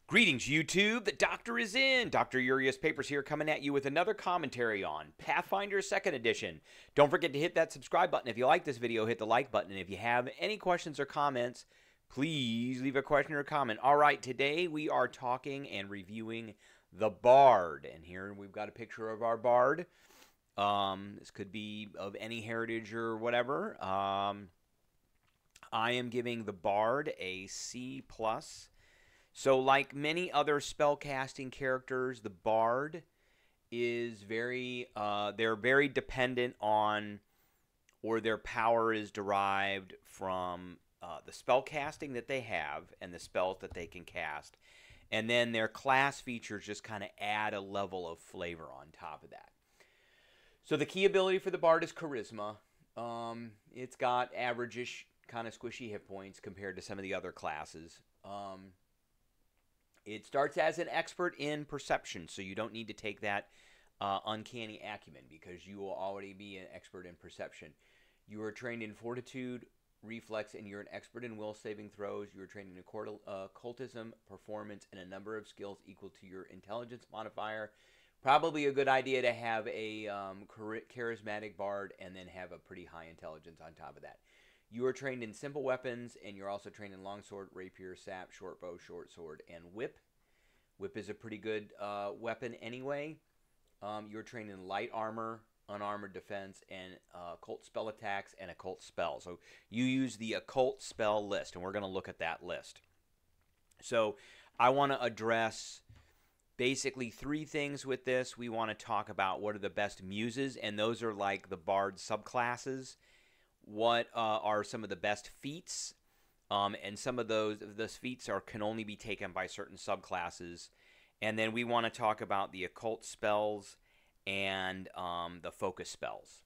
Greetings, YouTube. The doctor is in. Dr. Urias Papers here, coming at you with another commentary on Pathfinder 2nd Edition. Don't forget to hit that subscribe button. If you like this video, hit the like button. And if you have any questions or comments, please leave a question or comment. All right, today we are talking and reviewing the Bard. And here we've got a picture of our Bard. This could be of any heritage or whatever. I am giving the Bard a C+. So like many other spellcasting characters, the Bard is they're very dependent on, or their power is derived from the spellcasting that they have and the spells that they can cast. And then their class features just kind of add a level of flavor on top of that. So the key ability for the Bard is Charisma. It's got average-ish kind of squishy hit points compared to some of the other classes. It starts as an expert in perception, so you don't need to take that uncanny acumen because you will already be an expert in perception. You are trained in fortitude, reflex, and you're an expert in will saving throws. You are trained in occultism, performance, and a number of skills equal to your intelligence modifier. Probably a good idea to have a charismatic bard and then have a pretty high intelligence on top of that. You are trained in simple weapons, and you're also trained in longsword, rapier, sap, short bow, short sword, and whip. Whip is a pretty good weapon anyway. You're trained in light armor, unarmored defense, and occult spell attacks and occult spells. So you use the occult spell list, and we're going to look at that list. So I want to address basically three things with this. We want to talk about what are the best muses, and those are like the bard subclasses. What are some of the best feats, and some of those feats can only be taken by certain subclasses. And then we want to talk about the occult spells and the focus spells.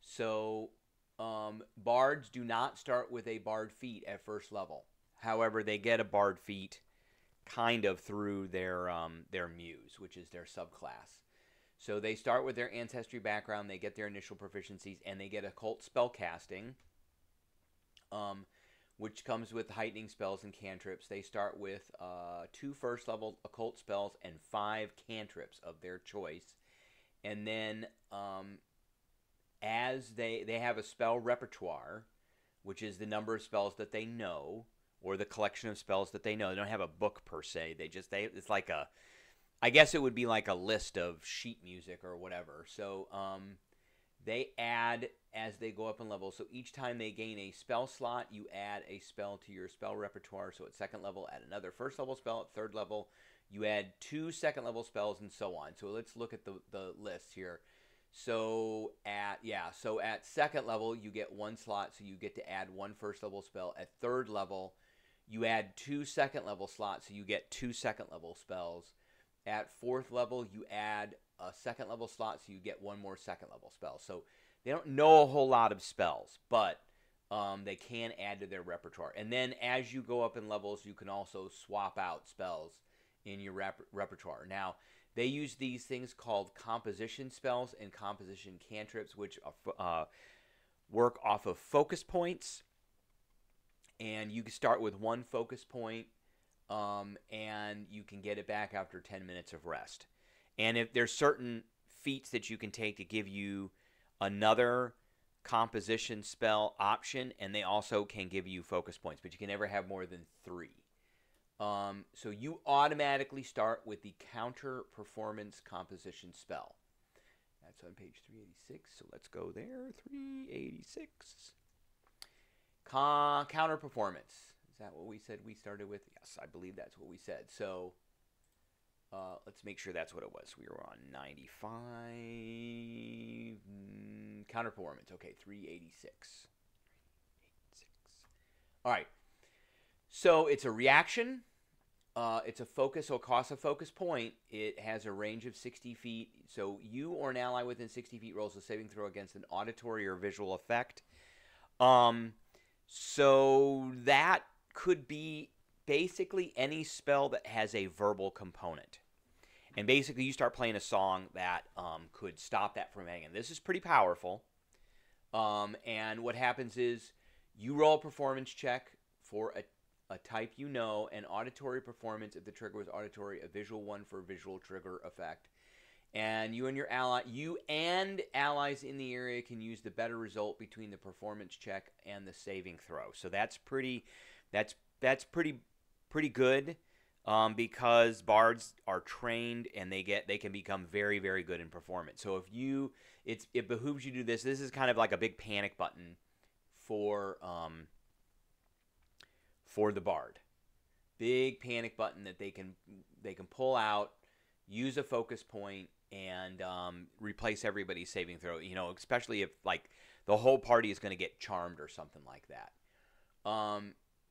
So bards do not start with a bard feat at first level. However, they get a bard feat kind of through their muse, which is their subclass. So they start with their ancestry background, they get their initial proficiencies, and they get occult spell casting, which comes with heightening spells and cantrips. They start with 2 first-level occult spells and 5 cantrips of their choice. And then as they have a spell repertoire, which is the number of spells that they know, or the collection of spells that they know. They don't have a book per se. It's like a... I guess it would be like a list of sheet music or whatever. So they add as they go up in level. So each time they gain a spell slot, you add a spell to your spell repertoire. So at 2nd level, add another 1st level spell. At 3rd level, you add 2 2nd level spells and so on. So let's look at the list here. So at 2nd level, you get 1 slot. So you get to add 1 1st level spell. At 3rd level, you add 2 2nd level slots. So you get 2 2nd level spells. At 4th level, you add a 2nd level slot, so you get 1 more 2nd level spell. So they don't know a whole lot of spells, but they can add to their repertoire. And then as you go up in levels, you can also swap out spells in your repertoire. Now, they use these things called composition spells and composition cantrips, which work off of focus points. And you can start with 1 focus point. And you can get it back after 10 minutes of rest. And if there's certain feats that you can take to give you another composition spell option, and they also can give you focus points, but you can never have more than 3. So you automatically start with the counter performance composition spell. That's on page 386, so let's go there. 386. Counter performance. Is that what we said we started with? Yes, I believe that's what we said. So let's make sure that's what it was. We were on 95. Counter performance. Okay, 386. All right. So it's a reaction. It's a focus, so it costs a focus point. It has a range of 60 feet. So you or an ally within 60 feet rolls a saving throw against an auditory or visual effect. So that could be basically any spell that has a verbal component. And basically you start playing a song that could stop that from hanging. This is pretty powerful. And what happens is you roll a performance check for a type you know, an auditory performance if the trigger was auditory, a visual one for visual trigger effect. And you and allies in the area can use the better result between the performance check and the saving throw. So that's pretty good, because bards are trained and they can become very, very good in performance. So it behooves you to do this. This is kind of like a big panic button for the bard. Big panic button that they can pull out, use a focus point, and replace everybody's saving throw. You know, especially if like the whole party is going to get charmed or something like that.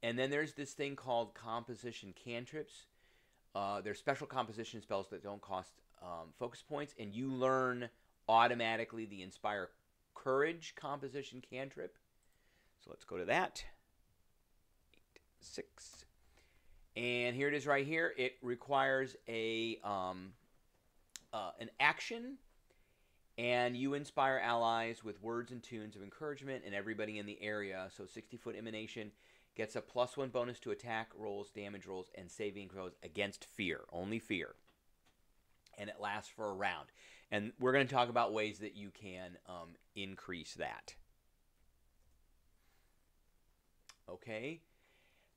And then there's this thing called composition cantrips. They're special composition spells that don't cost focus points, and you learn automatically the Inspire Courage composition cantrip. So let's go to that. 8, 6. And here it is right here. It requires an action, and you inspire allies with words and tunes of encouragement, and everybody in the area. So 60-foot emanation gets a +1 bonus to attack rolls, damage rolls, and saving throws against fear. Only fear. And it lasts for a round. And we're going to talk about ways that you can increase that. Okay.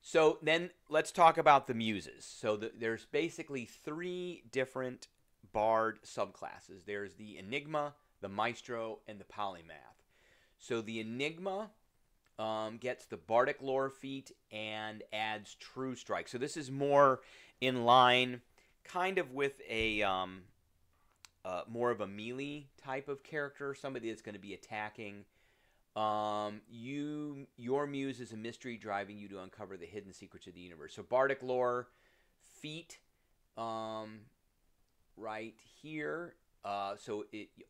So then let's talk about the Muses. So there's basically 3 different bard subclasses. There's the Enigma, the Maestro, and the Polymath. So the Enigma gets the Bardic Lore feat and adds True Strike. So this is more in line kind of with a more of a melee type of character, somebody that's going to be attacking. Your muse is a mystery driving you to uncover the hidden secrets of the universe. So Bardic Lore feat right here. So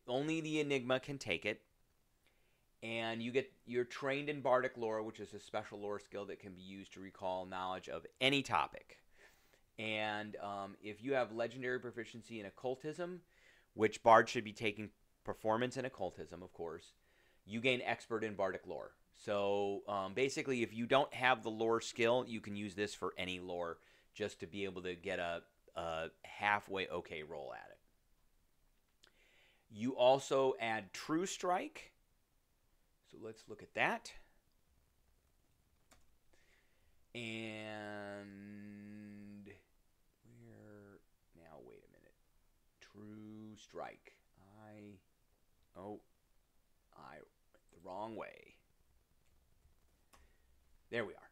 only the Enigma can take it. And you're trained in Bardic Lore, which is a special lore skill that can be used to recall knowledge of any topic. And if you have legendary proficiency in occultism, which Bard should be taking performance in occultism, of course, you gain expert in Bardic Lore. So basically, if you don't have the lore skill, you can use this for any lore just to be able to get a halfway okay roll at it. You also add True Strike. So let's look at that. And now wait a minute. True Strike. I went the wrong way. There we are.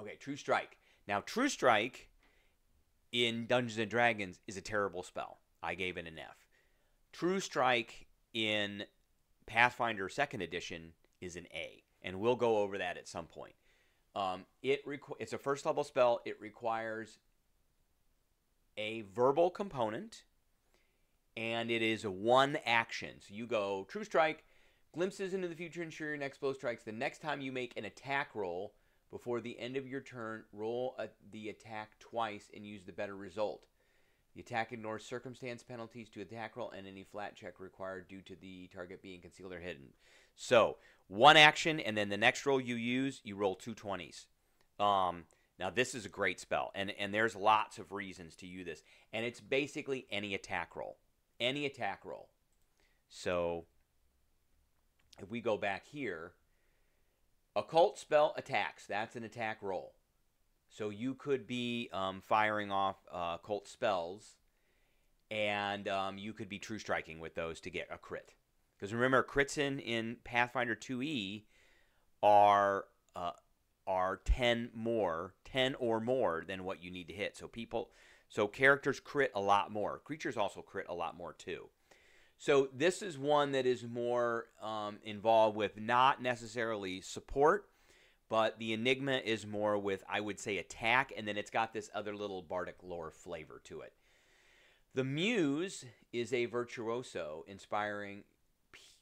Okay, True Strike. Now, True Strike in Dungeons & Dragons is a terrible spell. I gave it an F. True Strike in Pathfinder 2nd Edition is an A, and we'll go over that at some point. It's a first level spell. It requires a verbal component, and it is a 1 action. So you go True Strike, glimpses into the future, ensure your next blow strikes. The next time you make an attack roll before the end of your turn, roll the attack twice and use the better result. The attack ignores circumstance penalties to attack roll and any flat check required due to the target being concealed or hidden. So 1 action, and then the next roll you use, you roll 2 20s. Now this is a great spell, and there's lots of reasons to use this, and it's basically any attack roll. Any attack roll. So if we go back here, Occult spell attacks. That's an attack roll. So you could be firing off occult spells, and you could be True Striking with those to get a crit. Because remember, crits in Pathfinder 2e are 10 or more than what you need to hit. So characters crit a lot more. Creatures also crit a lot more too. So this is one that is more involved with not necessarily support, but the Enigma is more with, I would say, attack, and then it's got this other little Bardic Lore flavor to it. The Muse is a virtuoso, inspiring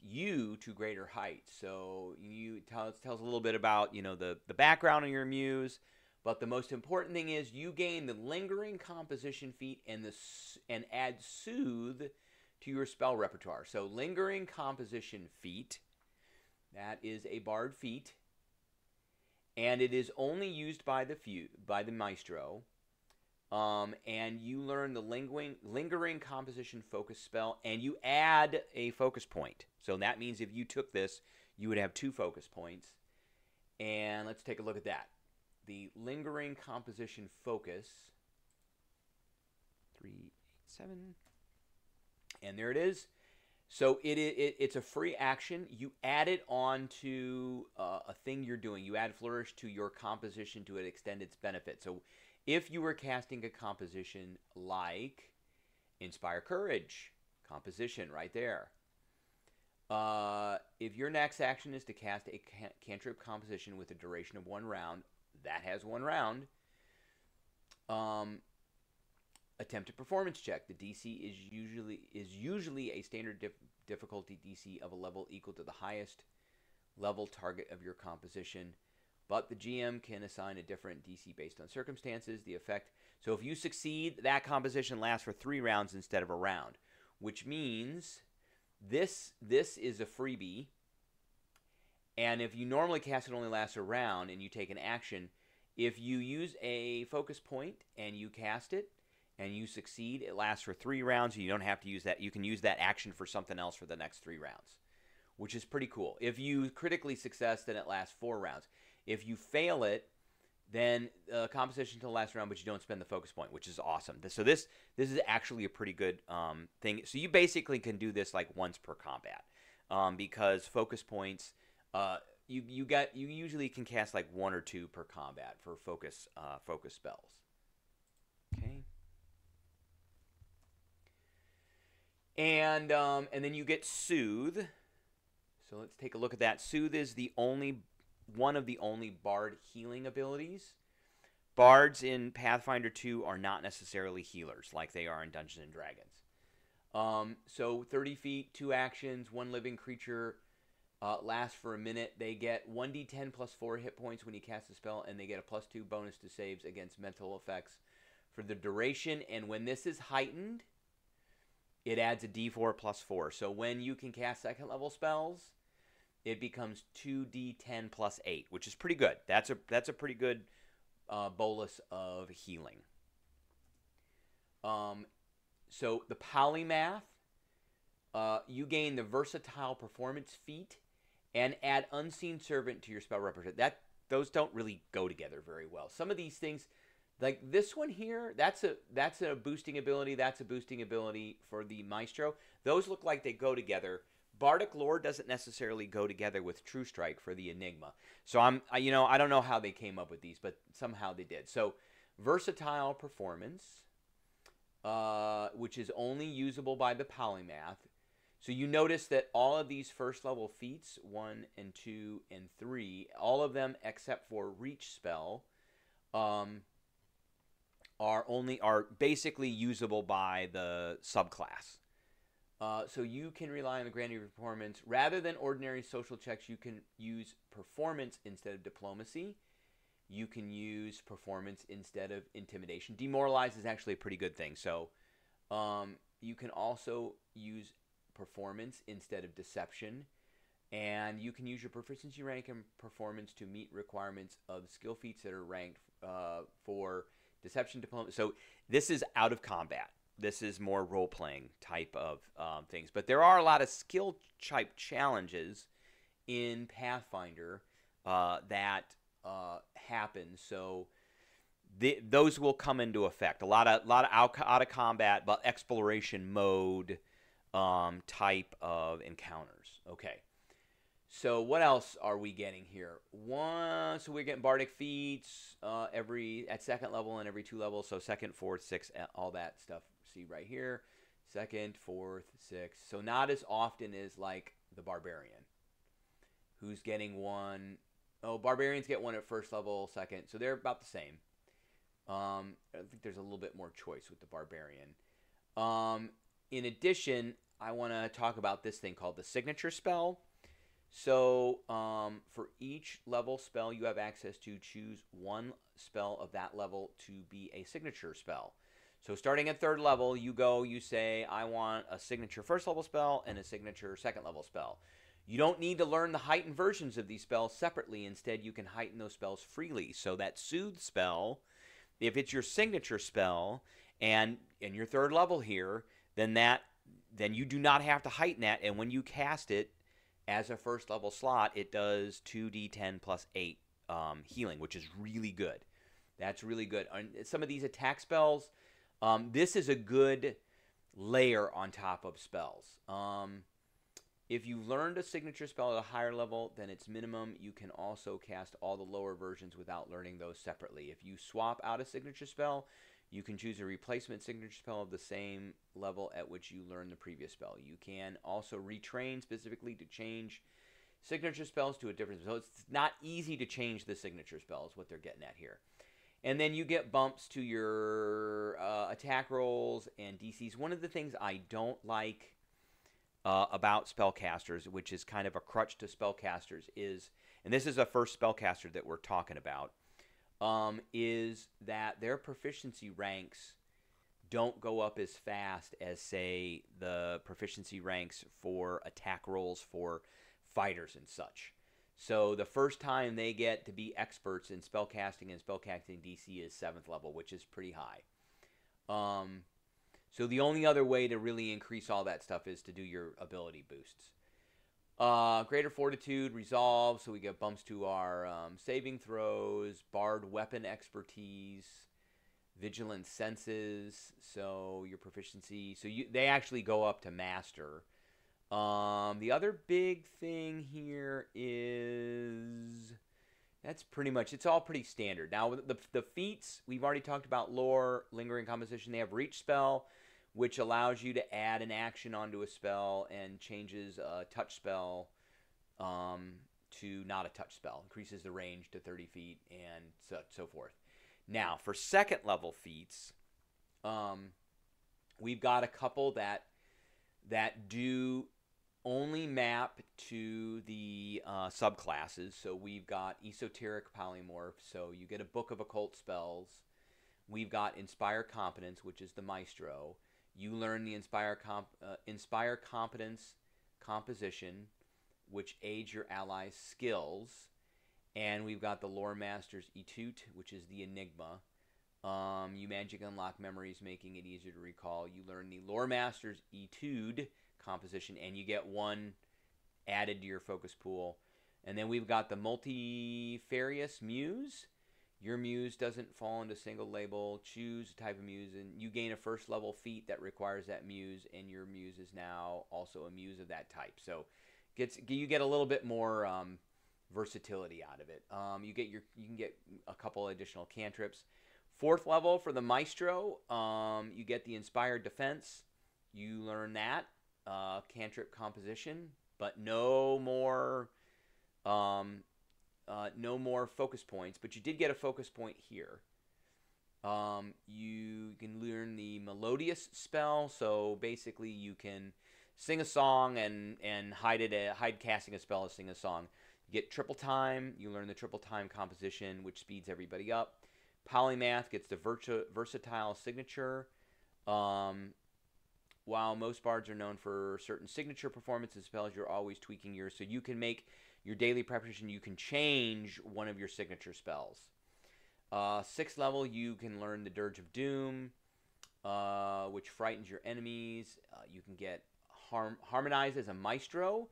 you to greater heights. So you tells a little bit about the background of your Muse, but the most important thing is you gain the lingering composition feat and add soothe to your spell repertoire. So lingering composition feat, that is a Bard feat, and it is only used by the maestro. And you learn the lingering composition focus spell, and you add a focus point. So that means if you took this, you would have 2 focus points. And let's take a look at that. The lingering composition focus, 387, and there it is. So it's a free action. You add it on to a thing you're doing. You add flourish to your composition to extend its benefit. So if you were casting a composition like Inspire Courage, composition right there. If your next action is to cast a cantrip composition with a duration of 1 round, that has 1 round. Attempt a performance check. The DC is usually a standard difficulty DC of a level equal to the highest level target of your composition, but the GM can assign a different DC based on circumstances. The effect. So if you succeed, that composition lasts for 3 rounds instead of a round, which means this is a freebie. And if you normally cast it only lasts a round and you take an action, if you use a focus point and you cast it and you succeed, it lasts for 3 rounds. You don't have to use that. You can use that action for something else for the next 3 rounds, which is pretty cool. If you critically success, then it lasts 4 rounds. If you fail it, then composition until the last round, but you don't spend the focus point, which is awesome. So this is actually a pretty good thing. So you basically can do this like once per combat, because focus points, you usually can cast like 1 or 2 per combat for focus spells. Okay. And then you get Soothe. So let's take a look at that. Soothe is one of the only Bard healing abilities. Bards in Pathfinder 2 are not necessarily healers like they are in Dungeons & Dragons. So 30 feet, 2 actions, 1 living creature, lasts for a minute. They get 1d10 plus 4 hit points when you cast a spell, and they get a +2 bonus to saves against mental effects for the duration. And when this is heightened, it adds a d4 plus 4. So when you can cast 2nd level spells, it becomes 2d10 plus 8, which is pretty good. That's a pretty good bolus of healing. So the polymath, you gain the versatile performance feat and add unseen servant to your spell repertoire. Those don't really go together very well. Some of these things, like this one here, that's a boosting ability. That's a boosting ability for the maestro. Those look like they go together. Bardic lore doesn't necessarily go together with True Strike for the Enigma. So I don't know how they came up with these, but somehow they did. So versatile performance, which is only usable by the polymath. So you notice that all of these first level feats, 1 and 2 and 3, all of them except for Reach spell, are basically usable by the subclass. So you can rely on the granting of performance. Rather than ordinary social checks, you can use performance instead of diplomacy. You can use performance instead of intimidation. Demoralize is actually a pretty good thing. So you can also use performance instead of deception. And you can use your proficiency rank and performance to meet requirements of skill feats that are ranked for deception, diplomacy. So this is out of combat. This is more role-playing type of things. But there are a lot of skill type challenges in Pathfinder that happen. So those will come into effect. A lot of out of combat, but exploration mode type of encounters. Okay. So what else are we getting here? So we're getting Bardic Feats at 2nd level and every 2 levels. So 2nd, 4th, 6th, all that stuff. See right here, 2nd, 4th, 6th. So not as often as like the Barbarian, who's getting 1. Oh, Barbarians get 1 at 1st level, 2nd. So they're about the same. I think there's a little bit more choice with the Barbarian. In addition, I want to talk about this thing called the signature spell. So for each level spell, you have access to choose 1 spell of that level to be a signature spell. So starting at 3rd level, you say, I want a signature 1st level spell and a signature 2nd level spell. You don't need to learn the heightened versions of these spells separately. Instead, you can heighten those spells freely. So that Soothe spell, if it's your signature spell and in your 3rd level here, then you do not have to heighten that. And when you cast it as a 1st level slot, it does 2d10 plus 8 healing, which is really good. That's really good. Some of these attack spells, this is a good layer on top of spells. If you learned a signature spell at a higher level than its minimum, you can also cast all the lower versions without learning those separately. If you swap out a signature spell, you can choose a replacement signature spell of the same level at which you learned the previous spell. You can also retrain specifically to change signature spells to a different spell. It's not easy to change the signature spells, what they're getting at here. And then you get bumps to your attack rolls and DCs. One of the things I don't like about spellcasters, which is kind of a crutch to spellcasters, is, and this is the first spellcaster that we're talking about, is that their proficiency ranks don't go up as fast as, say, the proficiency ranks for attack rolls for fighters and such. So the first time they get to be experts in spellcasting and spellcasting DC is 7th level, which is pretty high. So the only other way to really increase all that stuff is to do your ability boosts. Greater Fortitude, Resolve, so we get bumps to our saving throws, Bard Weapon Expertise, Vigilant Senses, so your proficiency. So they actually go up to Master. The other big thing here is, that's pretty much, it's all pretty standard. Now, the feats, we've already talked about lore, lingering composition. They have Reach Spell, which allows you to add an action onto a spell and changes a touch spell to not a touch spell. Increases the range to 30 feet and so forth. Now, for 2nd level feats, we've got a couple that do only map to the subclasses. So we've got Esoteric Polymorph, so you get a book of occult spells. We've got Inspire Competence, which is the Maestro. You learn the Inspire Competence composition, which aids your allies' skills. And we've got the Lore Master's Etude, which is the Enigma. You magic unlock memories, making it easier to recall. You learn the Lore Master's Etude composition, and you get 1 added to your focus pool. And then we've got the Multifarious Muse. Your muse doesn't fall into a single label. Choose a type of muse, and you gain a 1st level feat that requires that muse, and your muse is now also a muse of that type. So you get a little bit more versatility out of it. You can get a couple additional cantrips. 4th level for the Maestro, you get the Inspired Defense. You learn that cantrip composition, but no more focus points. But you did get a focus point here. You can learn the Melodious spell, so basically you can sing a song and hide casting a spell and sing a song. You get triple time. You learn the triple time composition, which speeds everybody up. Polymath gets the versatile signature. While most bards are known for certain signature performances spells, you're always tweaking yours. So you can make your daily preparation, you can change one of your signature spells. 6th level, you can learn the Dirge of Doom, which frightens your enemies. You can get Harmonize as a Maestro.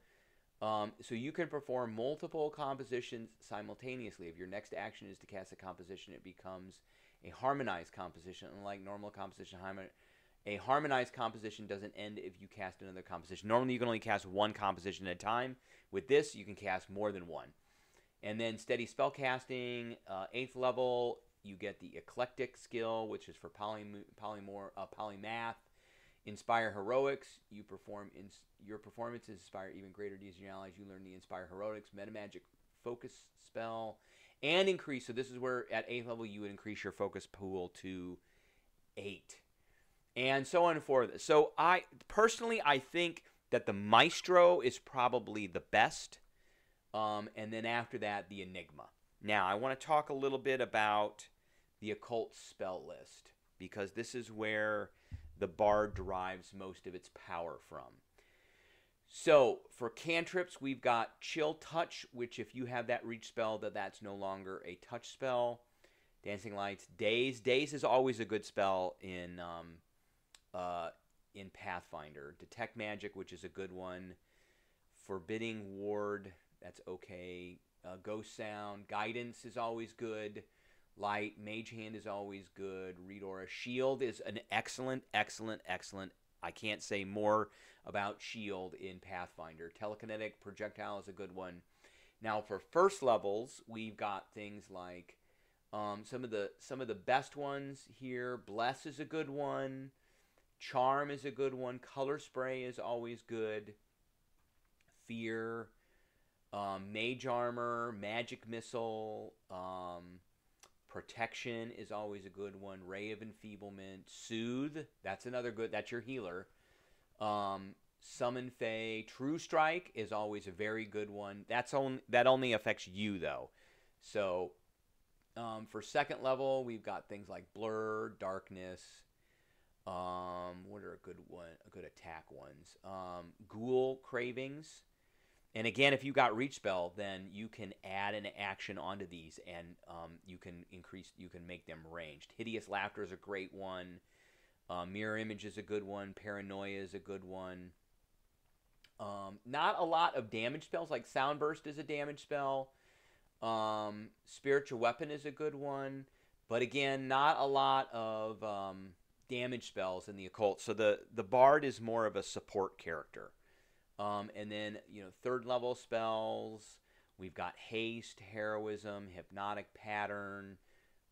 So you can perform multiple compositions simultaneously. If your next action is to cast a composition, it becomes a harmonized composition. Unlike normal composition, a harmonized composition doesn't end if you cast another composition. Normally, you can only cast 1 composition at a time. With this, you can cast more than 1. And then steady spellcasting, 8th level, you get the Eclectic skill, which is for Polymath. Inspire Heroics, your performances inspire even greater deeds in your allies. You learn the Inspire Heroics, Metamagic Focus spell, and increase. So this is where at 8th level you would increase your focus pool to 8. And so on and forth. So I think that the Maestro is probably the best. And then after that, the Enigma. Now, I want to talk a little bit about the Occult spell list, because this is where the Bard derives most of its power from. So for cantrips, we've got Chill Touch, which if you have that reach spell, that's no longer a touch spell. Dancing Lights, Daze. Daze is always a good spell in Pathfinder. Detect Magic, which is a good one. Forbidding Ward, that's okay. Ghost Sound, Guidance is always good. Light, Mage Hand is always good. Read Aura. Shield is an excellent, excellent, excellent. I can't say more about Shield in Pathfinder. Telekinetic Projectile is a good one. Now for first levels, we've got things like some of the best ones here. Bless is a good one. Charm is a good one. Color Spray is always good. Fear, Mage Armor, Magic Missile, Protection is always a good one. Ray of Enfeeblement, Soothe, that's another good, that's your healer. Summon Fey, True Strike is always a very good one. That only affects you though. So for second level, we've got things like Blur, Darkness. What are a good attack ones? Ghoul Cravings. And again, if you got Reach Spell, then you can add an action onto these, and you can make them ranged. Hideous Laughter is a great one. Mirror Image is a good one. Paranoia is a good one. Not a lot of damage spells, like Sound Burst is a damage spell. Spiritual Weapon is a good one. But again, not a lot of damage spells in the occult. So the Bard is more of a support character. And then, third level spells, we've got Haste, Heroism, Hypnotic Pattern,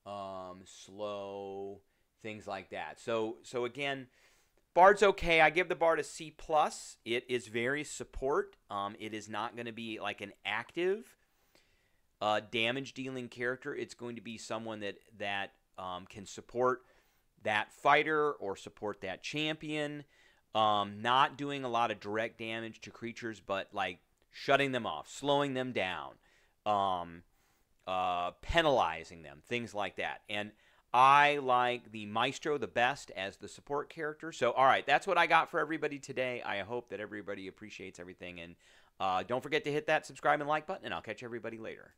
Slow, things like that. So again, Bard's okay. I give the Bard a C+. It is very support. It is not going to be like an active damage dealing character. It's going to be someone that can support that fighter or support that champion. Not doing a lot of direct damage to creatures, but like shutting them off, slowing them down, penalizing them, things like that. And I like the Maestro the best as the support character. So, all right, that's what I got for everybody today. I hope that everybody appreciates everything. And don't forget to hit that subscribe and like button, and I'll catch everybody later.